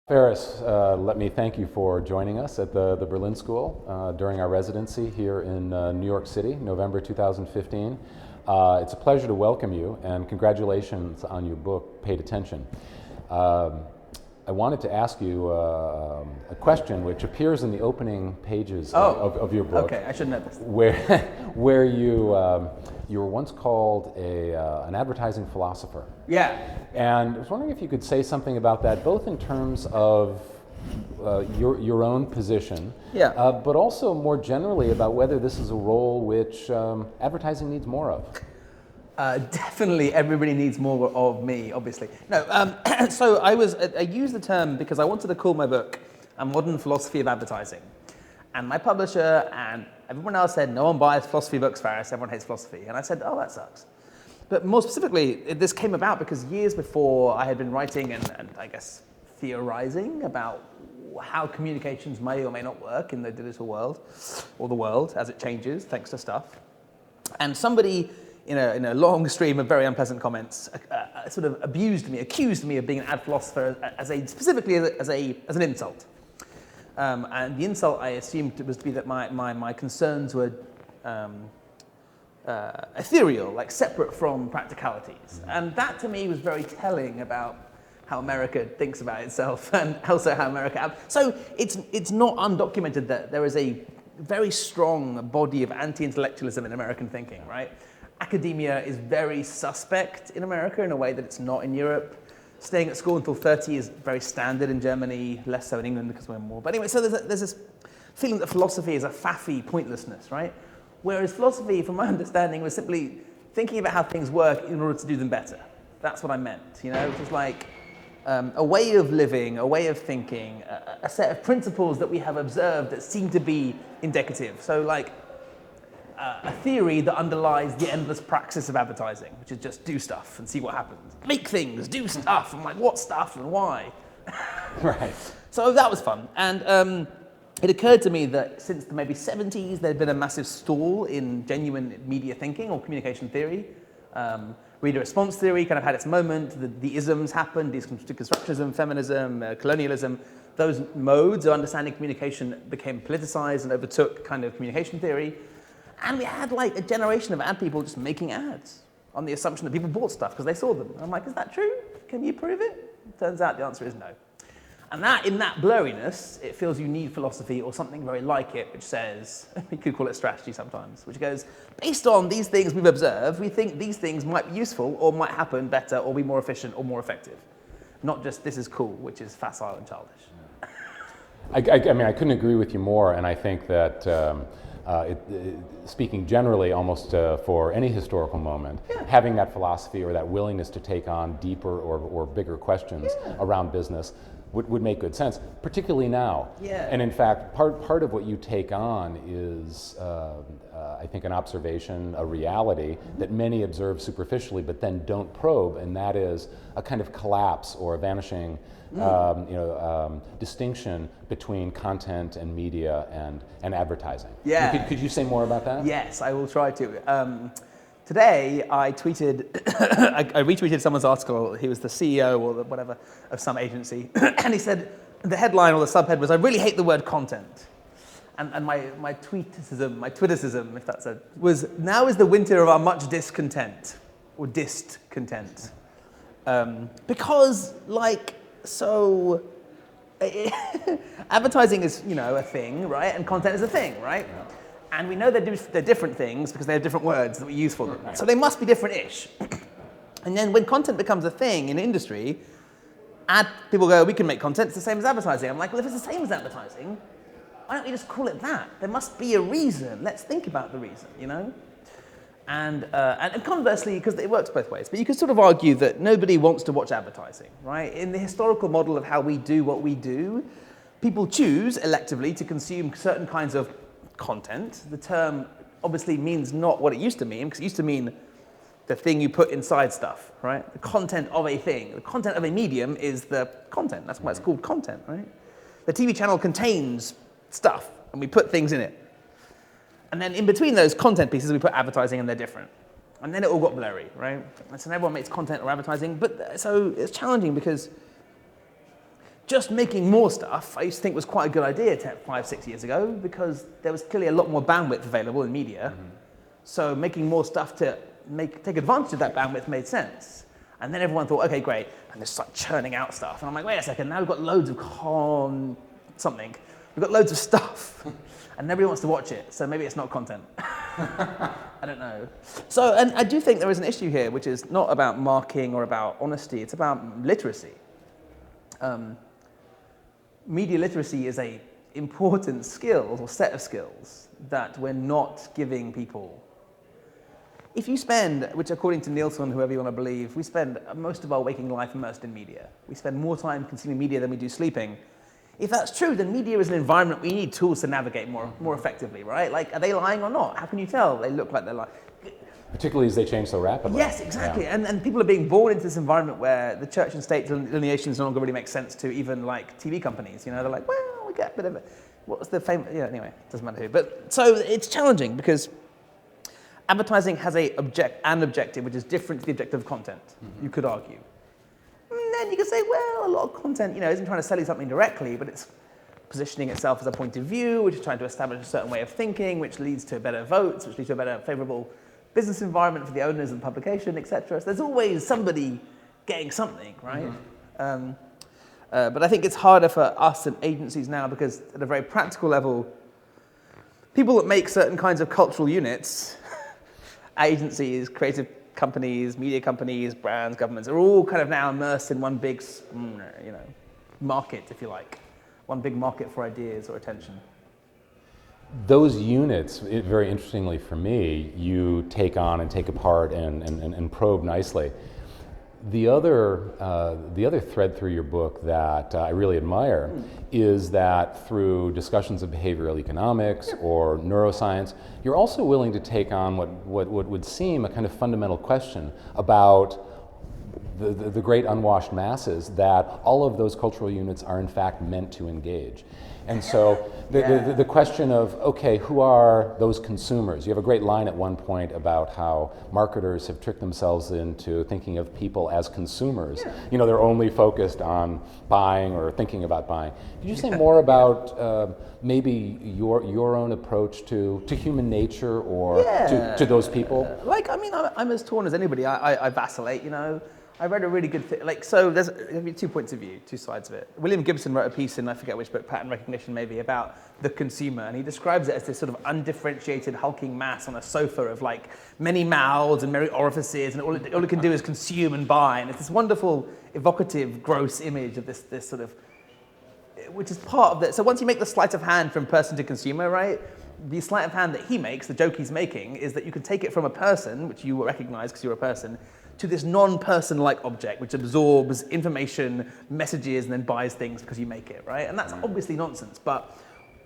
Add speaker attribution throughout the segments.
Speaker 1: Faris, let me thank you for joining us at the Berlin School during our residency here in New York City, November 2015. It's a pleasure to welcome you, and congratulations on your book, Paid Attention. I wanted to ask you a question which appears in the opening pages of your book.
Speaker 2: Okay, I should know this.
Speaker 1: Where you were once called an advertising philosopher.
Speaker 2: Yeah.
Speaker 1: And I was wondering if you could say something about that, both in terms of your own position, but also more generally about whether this is a role which advertising needs more of.
Speaker 2: Definitely, everybody needs more of me, obviously. No, so I used the term because I wanted to call my book A Modern Philosophy of Advertising. And my publisher and everyone else said, no one buys philosophy books, Faris, everyone hates philosophy. And I said, oh, that sucks. But more specifically, this came about because years before I had been writing and I guess theorizing about how communications may or may not work in the digital world, or the world as it changes, thanks to stuff. And somebody in a long stream of very unpleasant comments, sort of accused me of being an ad philosopher specifically as an insult. And the insult I assumed was to be that my concerns were ethereal, like separate from practicalities. And that to me was very telling about how America thinks about itself and also how America... So it's not undocumented that there is a very strong body of anti-intellectualism in American thinking, right? Academia is very suspect in America in a way that it's not in Europe. Staying at school until 30 is very standard in Germany, less so in England because we're more. But anyway, so there's this feeling that philosophy is a faffy pointlessness, right? Whereas philosophy, from my understanding, was simply thinking about how things work in order to do them better. That's what I meant, It was like a way of living, a way of thinking, a set of principles that we have observed that seem to be indicative. So like a theory that underlies the endless praxis of advertising, which is just do stuff and see what happens. Make things, do stuff. I'm like, what stuff and why?
Speaker 1: Right.
Speaker 2: So that was fun. And it occurred to me that since the maybe 70s, there'd been a massive stall in genuine media thinking or communication theory. Reader response theory kind of had its moment. The isms happened, deconstructionism, feminism, colonialism. Those modes of understanding communication became politicized and overtook kind of communication theory. And we had like a generation of ad people just making ads on the assumption that people bought stuff because they saw them. And I'm like, is that true? Can you prove it? Turns out the answer is no. And in that blurriness, it feels you need philosophy or something very like it, which says, we could call it strategy sometimes, which goes, based on these things we've observed, we think these things might be useful or might happen better or be more efficient or more effective. Not just this is cool, which is facile and childish.
Speaker 1: I mean, I couldn't agree with you more, and I think that speaking generally almost for any historical moment, having that philosophy or that willingness to take on deeper or bigger questions around business would make good sense, particularly now.
Speaker 2: Yeah.
Speaker 1: And in fact, part of what you take on is, I think, an observation, a reality that many observe superficially but then don't probe, and that is a kind of collapse or a vanishing distinction between content and media and advertising.
Speaker 2: Yeah.
Speaker 1: Could you say more about that?
Speaker 2: Yes, I will try to. Today, I tweeted, I retweeted someone's article. He was the CEO or whatever of some agency, and he said the headline or the subhead was, "I really hate the word content." And my Twittercism, if that's was, now is the winter of our much discontent, or discontent. Because, advertising is, a thing, right? And content is a thing, right? Yeah. And we know they're different things because they have different words that we use for them. Right. So they must be different-ish. And then when content becomes a thing in industry, people go, we can make content, it's the same as advertising. I'm like, well, if it's the same as advertising, why don't we just call it that? There must be a reason. Let's think about the reason, And conversely, because it works both ways, but you could sort of argue that nobody wants to watch advertising, right? In the historical model of how we do what we do, people choose electively to consume certain kinds of content. The term obviously means not what it used to mean, because it used to mean the thing you put inside stuff, right? The content of a thing. The content of a medium is the content. That's why it's called content, right? The TV channel contains stuff, and we put things in it. And then in between those content pieces, we put advertising, and they're different. And then it all got blurry, right? And so everyone makes content or advertising. But so it's challenging because just making more stuff, I used to think was quite a good idea 5, 6 years ago, because there was clearly a lot more bandwidth available in media. So making more stuff to take advantage of that bandwidth made sense. And then everyone thought, okay, great, and they start churning out stuff. And I'm like, wait a second, now we've got loads of something. We've got loads of stuff, and nobody wants to watch it, so maybe it's not content. I don't know. So, and I do think there is an issue here, which is not about marking or about honesty, it's about literacy. Media literacy is an important skill or set of skills that we're not giving people. If you spend, which according to Nielsen, whoever you want to believe, we spend most of our waking life immersed in media. We spend more time consuming media than we do sleeping. If that's true, then media is an environment we need tools to navigate more effectively, right? Like, are they lying or not? How can you tell? They look like they're lying.
Speaker 1: Particularly as they change so rapidly.
Speaker 2: Yes, exactly.
Speaker 1: Yeah.
Speaker 2: And people are being born into this environment where the church and state delineations no longer really make sense to even like TV companies. You know, they're like, well, we get a bit of it. What's the famous? Yeah, anyway, doesn't matter who. But so it's challenging because advertising has an objective which is different to the objective of content. You could argue. And then you could say, well, a lot of content, isn't trying to sell you something directly, but it's positioning itself as a point of view, which is trying to establish a certain way of thinking, which leads to better votes, which leads to a better favourable business environment for the owners of the publication, etc. So there's always somebody getting something, right? But I think it's harder for us and agencies now because at a very practical level, people that make certain kinds of cultural units, agencies, creative companies, media companies, brands, governments, are all kind of now immersed in one big, market, if you like. One big market for ideas or attention.
Speaker 1: Those units, very interestingly for me, you take on and take apart and probe nicely. The other thread through your book that I really admire is that through discussions of behavioral economics or neuroscience, you're also willing to take on what would seem a kind of fundamental question about the great unwashed masses that all of those cultural units are in fact meant to engage. And so the question of, okay, who are those consumers? You have a great line at one point about how marketers have tricked themselves into thinking of people as consumers. Yeah. They're only focused on buying or thinking about buying. Could you say more about maybe your own approach to human nature or to those people?
Speaker 2: I'm as torn as anybody. I vacillate, I read a really good thing, so there's going to be 2 points of view, 2 sides of it. William Gibson wrote a piece in, I forget which book, Pattern Recognition maybe, about the consumer, and he describes it as this sort of undifferentiated hulking mass on a sofa of many mouths and many orifices, and all it can do is consume and buy, and it's this wonderful, evocative, gross image of this sort of, which is part of it. So once you make the sleight of hand from person to consumer, right, the sleight of hand that he makes, the joke he's making, is that you can take it from a person, which you will recognize because you're a person, to this non-person-like object, which absorbs information, messages, and then buys things because you make it, right? And that's obviously nonsense, but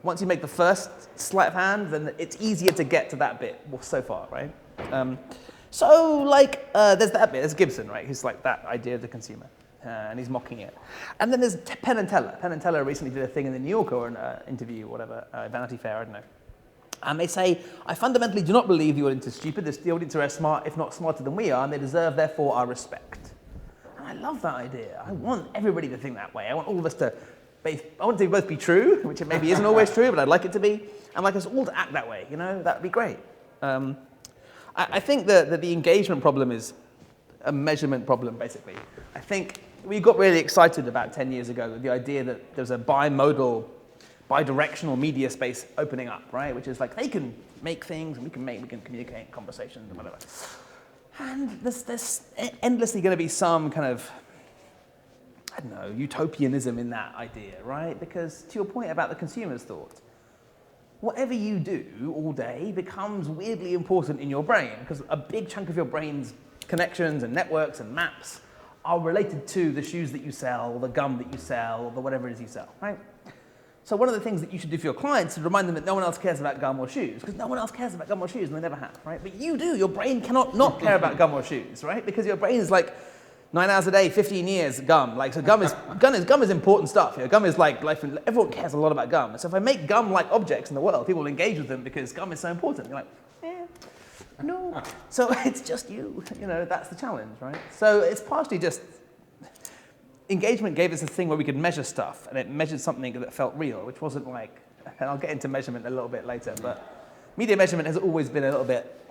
Speaker 2: once you make the first sleight of hand, then it's easier to get to that bit, well, so far, right? There's that bit, there's Gibson, right, who's like that idea of the consumer, and he's mocking it. And then there's Penn and Teller. Penn and Teller recently did a thing in the New Yorker, or an interview, whatever, Vanity Fair, I don't know. And they say, I fundamentally do not believe the audience is stupid. The audience are as smart, if not smarter than we are, and they deserve, therefore, our respect. And I love that idea. I want everybody to think that way. I want all of us to, I want it to both be true, which it maybe isn't always true, but I'd like it to be, and like us all to act that way, that would be great. I think that the engagement problem is a measurement problem, basically. I think we got really excited about 10 years ago with the idea that there's a bi-directional media space opening up, right? Which is they can make things, and we can communicate conversations and whatever. And there's endlessly going to be some kind of, utopianism in that idea, right? Because to your point about the consumer's thought, whatever you do all day becomes weirdly important in your brain because a big chunk of your brain's connections and networks and maps are related to the shoes that you sell, or the gum that you sell, or the whatever it is you sell, right? So one of the things that you should do for your clients is remind them that no one else cares about gum or shoes, because no one else cares about gum or shoes, and they never have, right? But you do. Your brain cannot not care about gum or shoes, right? Because your brain is 9 hours a day, 15 years, gum. So gum is important stuff. Gum is life, and everyone cares a lot about gum. So if I make gum-like objects in the world, people will engage with them because gum is so important. You're no. So it's just you. That's the challenge, right? So it's partially just engagement gave us a thing where we could measure stuff, and it measured something that felt real, which wasn't like, and I'll get into measurement a little bit later, but media measurement has always been a little bit,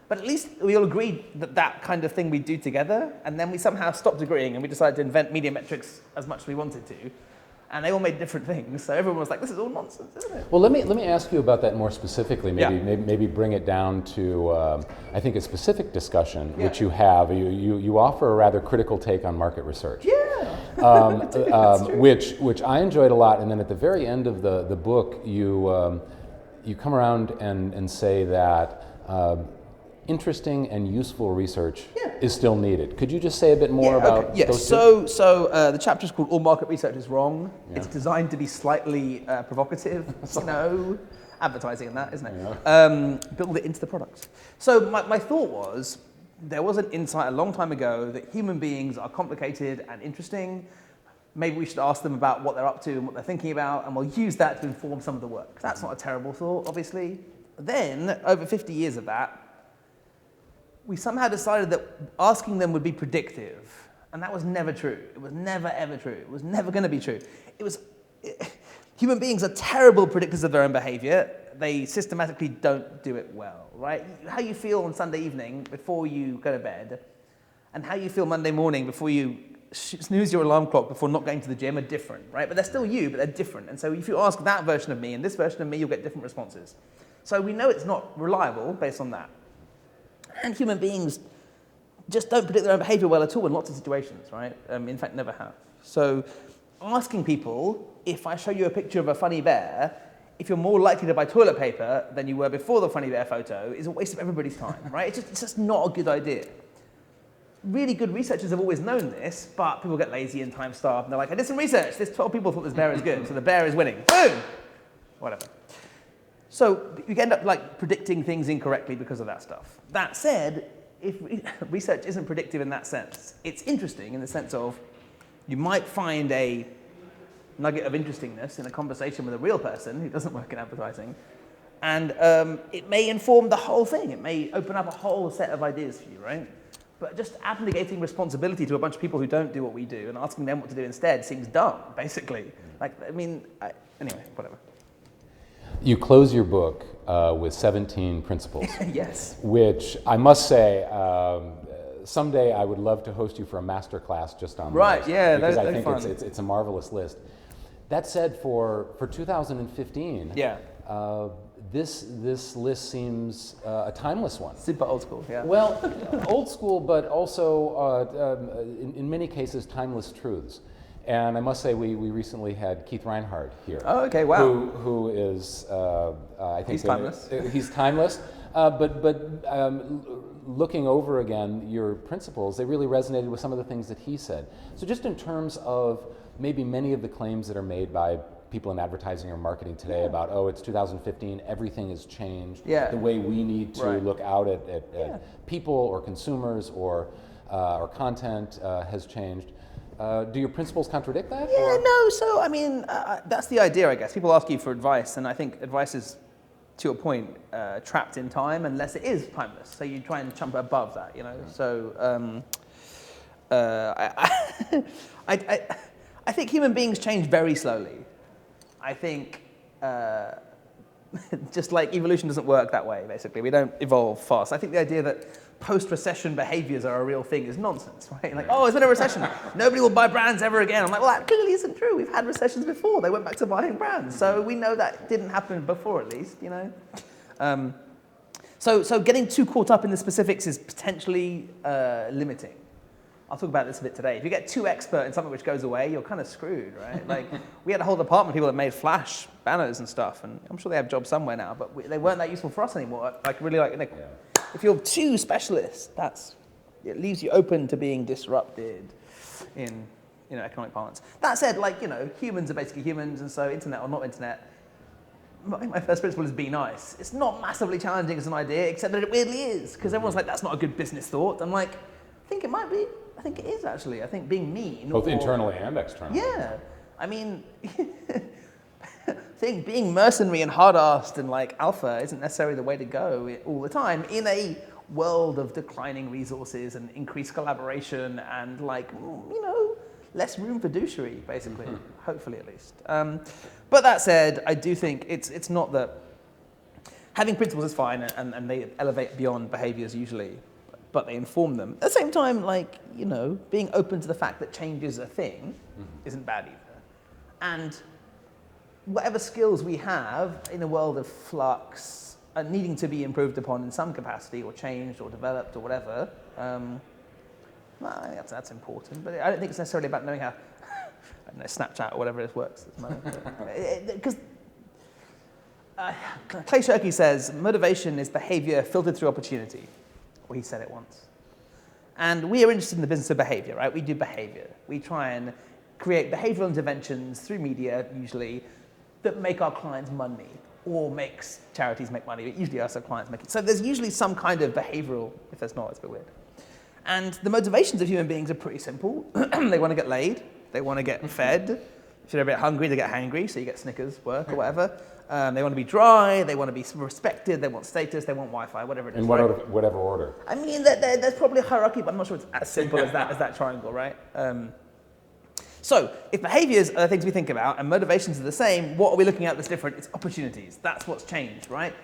Speaker 2: but at least we all agreed that that kind of thing we do together, and then we somehow stopped agreeing and we decided to invent media metrics as much as we wanted to, and they all made different things, so everyone was like, this is all nonsense, isn't it?
Speaker 1: Well, let me ask you about that more specifically. Maybe bring it down to I think a specific discussion which you have. You offer a rather critical take on market research. Which I enjoyed a lot. And then at the very end of the book, you come around and say that interesting and useful research is still needed. Could you just say a bit more about those two?
Speaker 2: So the chapter is called All Market Research is Wrong. Yeah. It's designed to be slightly provocative, advertising and that, isn't it? Build it into the products. So my thought was, there was an insight a long time ago that human beings are complicated and interesting. Maybe we should ask them about what they're up to and what they're thinking about, and we'll use that to inform some of the work. That's not a terrible thought, obviously. Then, over 50 years of that, we somehow decided that asking them would be predictive, and that was never true. It was never, ever true. It was never going to be true. Human beings are terrible predictors of their own behavior. They systematically don't do it well, right? How you feel on Sunday evening before you go to bed, and how you feel Monday morning before you snooze your alarm clock before not going to the gym are different, right? But they're still you, but they're different. And so if you ask that version of me and this version of me, you'll get different responses. So we know it's not reliable based on that. And human beings just don't predict their own behavior well at all in lots of situations, right? In fact, never have. So asking people, if I show you a picture of a funny bear, if you're more likely to buy toilet paper than you were before the funny bear photo, is a waste of everybody's time, right? It's just not a good idea. Really good researchers have always known this, but people get lazy and time starved, and they're like, I did some research. There's 12 people thought this bear is good, so the bear is winning. Boom! Whatever. So you end up like predicting things incorrectly because of that stuff. That said, if research isn't predictive in that sense, it's interesting in the sense of you might find a nugget of interestingness in a conversation with a real person who doesn't work in advertising, and it may inform the whole thing. It may open up a whole set of ideas for you, right? But just abnegating responsibility to a bunch of people who don't do what we do and asking them what to do instead seems dumb, basically. Anyway, whatever.
Speaker 1: You close your book with 17 principles.
Speaker 2: Yes.
Speaker 1: Which I must say, someday I would love to host you for a master class just on
Speaker 2: right,
Speaker 1: those,
Speaker 2: yeah,
Speaker 1: because
Speaker 2: that'd
Speaker 1: I
Speaker 2: be
Speaker 1: think
Speaker 2: fun.
Speaker 1: it's a marvelous list. That said, for 2015, this list seems a timeless one.
Speaker 2: Super old school, yeah.
Speaker 1: Well, old school, but also in many cases timeless truths. And I must say, we recently had Keith Reinhardt here.
Speaker 2: Oh, okay, wow.
Speaker 1: Who is, I think...
Speaker 2: He's timeless.
Speaker 1: He's timeless. But looking over again your principles, they really resonated with some of the things that he said. So just in terms of maybe many of the claims that are made by people in advertising or marketing today about, oh, it's 2015, everything has changed.
Speaker 2: Yeah.
Speaker 1: The way we need to look out at people or consumers or content has changed. Do your principles contradict that?
Speaker 2: Yeah, no, so I mean, that's the idea, I guess. People ask you for advice, and I think advice is, to a point, trapped in time unless it is timeless. So you try and jump above that, you know? So I think human beings change very slowly. I think just like evolution doesn't work that way, basically. We don't evolve fast. I think the idea that post-recession behaviors are a real thing is nonsense, right? Like, oh, it's been a recession. Nobody will buy brands ever again. I'm like, well, that clearly isn't true. We've had recessions before. They went back to buying brands. So we know that didn't happen before, at least, you know? So getting too caught up in the specifics is potentially limiting. I'll talk about this a bit today. If you get too expert in something which goes away, you're kind of screwed, right? Like, we had a whole department of people that made flash banners and stuff, and I'm sure they have jobs somewhere now, but they weren't that useful for us anymore. If you're too specialist, it leaves you open to being disrupted in economic parlance. That said, humans are basically humans, and so internet or not internet, my first principle is be nice. It's not massively challenging as an idea, except that it weirdly is, because everyone's like, that's not a good business thought. I'm like, I think it might be. I think it is, actually. I think being mean...
Speaker 1: Both internally and externally.
Speaker 2: Yeah. I mean, I think being mercenary and hard-assed and alpha isn't necessarily the way to go all the time in a world of declining resources and increased collaboration and less room for douchery, basically, hopefully at least. But that said, I do think it's not that having principles is fine and they elevate beyond behaviors usually, but they inform them. At the same time, being open to the fact that change is a thing isn't bad either. And whatever skills we have in a world of flux are needing to be improved upon in some capacity or changed or developed or whatever, I think that's important. But I don't think it's necessarily about knowing how, I don't know, Snapchat or whatever it works at the moment. Because Clay Shirky says, motivation is behavior filtered through opportunity. Or he said it once. And we are interested in the business of behavior, right? We do behavior. We try and create behavioral interventions through media, usually, that make our clients money or makes charities make money, but usually us, our clients make it. So there's usually some kind of behavioral, if there's not, it's a bit weird. And the motivations of human beings are pretty simple. They want to get laid, they want to get fed. If you're a bit hungry, they get hangry, so you get Snickers, work, or whatever. They want to be dry, they want to be respected, they want status, they want Wi-Fi, whatever it is.
Speaker 1: In whatever order.
Speaker 2: I mean, there's probably a hierarchy, but I'm not sure it's as simple as that triangle, right? So, if behaviors are the things we think about and motivations are the same, what are we looking at that's different? It's opportunities. That's what's changed, right?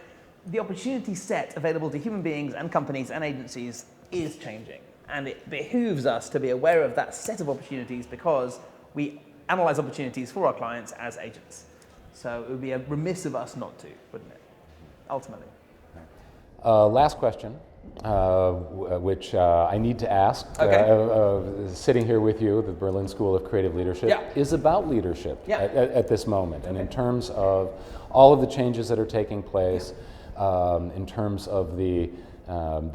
Speaker 2: The opportunity set available to human beings and companies and agencies is changing. And it behooves us to be aware of that set of opportunities because we analyze opportunities for our clients as agents. So it would be remiss of us not to, wouldn't it? Ultimately.
Speaker 1: Last question, which I need to ask, sitting here with you, the Berlin School of Creative Leadership, is about leadership at this moment. And in terms of all of the changes that are taking place, in terms of the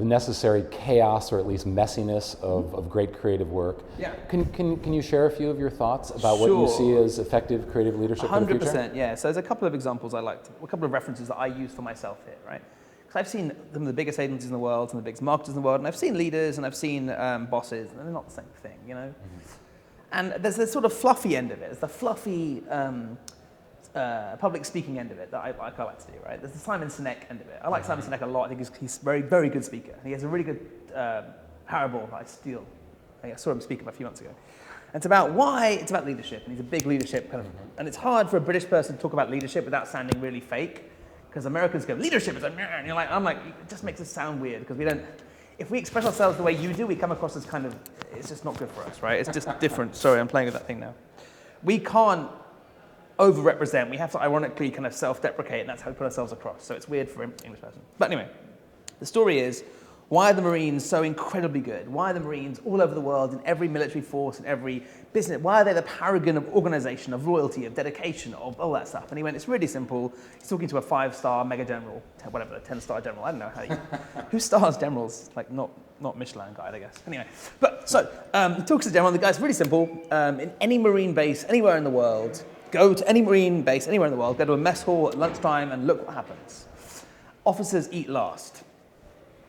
Speaker 1: necessary chaos or at least messiness of great creative work. Can you share a few of your thoughts about what you see as effective creative leadership in the future?
Speaker 2: 100%, yeah. So there's a couple of examples a couple of references that I use for myself here, right? Because I've seen some of the biggest agencies in the world, some of the biggest marketers in the world, and I've seen leaders and I've seen bosses, and they're not the same thing, you know? And there's this sort of fluffy end of it. It's the fluffy public speaking end of it that I like to do, right? There's the Simon Sinek end of it. I like Simon Sinek a lot. I think he's a very, very good speaker. He has a really good parable that I steal. I saw him speak a few months ago. And it's about leadership, and he's a big leadership kind of, and it's hard for a British person to talk about leadership without sounding really fake, because Americans go, leadership is and I'm like, it just makes us sound weird, because if we express ourselves the way you do, we come across as kind of, it's just not good for us, right? It's just different. Sorry, I'm playing with that thing now. We can't over-represent. We have to ironically kind of self-deprecate, and that's how we put ourselves across. So it's weird for an English person. But anyway, the story is, why are the Marines so incredibly good? Why are the Marines all over the world, in every military force, in every business? Why are they the paragon of organization, of loyalty, of dedication, of all that stuff? And he went, it's really simple. He's talking to a 5-star mega general, whatever, a 10-star general. I don't know who stars generals, like not Michelin guide, I guess. Anyway, but so he talks to the general, and the guy's really simple. In any Marine base, anywhere in the world, go to any Marine base anywhere in the world, go to a mess hall at lunchtime, and look what happens. Officers eat last.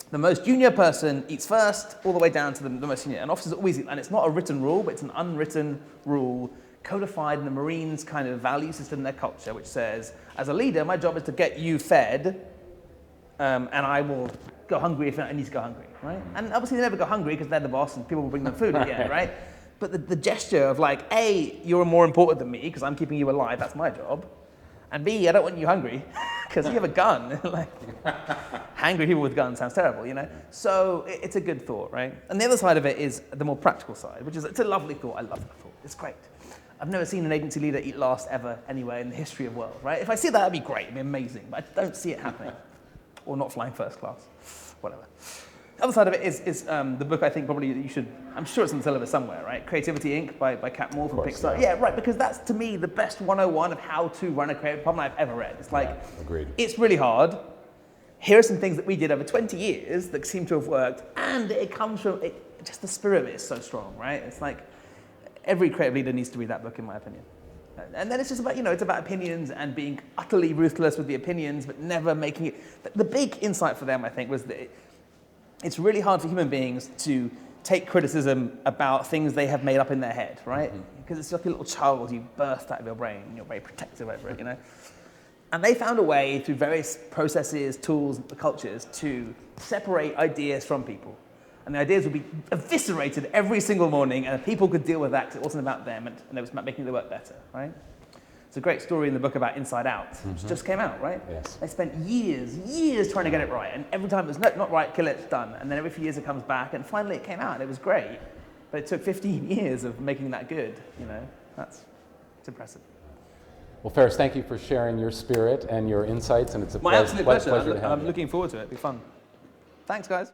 Speaker 2: The most junior person eats first, all the way down to the most senior. And officers always eat, and it's not a written rule, but it's an unwritten rule codified in the Marines' kind of value system, their culture, which says, as a leader, my job is to get you fed, and I will go hungry if I need to go hungry, right? And obviously they never go hungry because they're the boss and people will bring them food at the end, right? But the gesture of like, A, you're more important than me because I'm keeping you alive, that's my job. And B, I don't want you hungry because you have a gun. Like, hungry people with guns sounds terrible, you know? So it's a good thought, right? And the other side of it is the more practical side, which is, it's a lovely thought. I love that thought. It's great. I've never seen an agency leader eat last ever anywhere in the history of the world, right? If I see that, that'd be great. It'd be amazing. But I don't see it happening. Or not flying first class. Whatever. The other side of it is the book I think probably you should, I'm sure it's on the syllabus somewhere, right? Creativity Inc. by Cat Moore from Pixar. Yeah, right, because that's to me the best 101 of how to run a creative problem I've ever read. It's like,
Speaker 1: agreed. It's
Speaker 2: really hard. Here are some things that we did over 20 years that seem to have worked, and it comes from, just the spirit of it is so strong, right? It's like, every creative leader needs to read that book, in my opinion. And then it's just about, it's about opinions and being utterly ruthless with the opinions, but never making it. The big insight for them, I think, was that it's really hard for human beings to take criticism about things they have made up in their head, right? Because it's like a little child you burst out of your brain and you're very protective over it, And they found a way through various processes, tools, cultures to separate ideas from people. And the ideas would be eviscerated every single morning, and people could deal with that because it wasn't about them, and it was about making the work better, right? It's a great story in the book about Inside Out, which just came out, right?
Speaker 1: Yes.
Speaker 2: They spent years trying to get it right, and every time it was not right, kill it, it's done. And then every few years it comes back, and finally it came out, and it was great. But it took 15 years of making that good, you know? It's impressive.
Speaker 1: Well, Faris, thank you for sharing your spirit and your insights, and it's a
Speaker 2: My absolute pleasure.
Speaker 1: pleasure to have
Speaker 2: I'm
Speaker 1: you.
Speaker 2: looking forward to it. It'll be fun. Thanks, guys.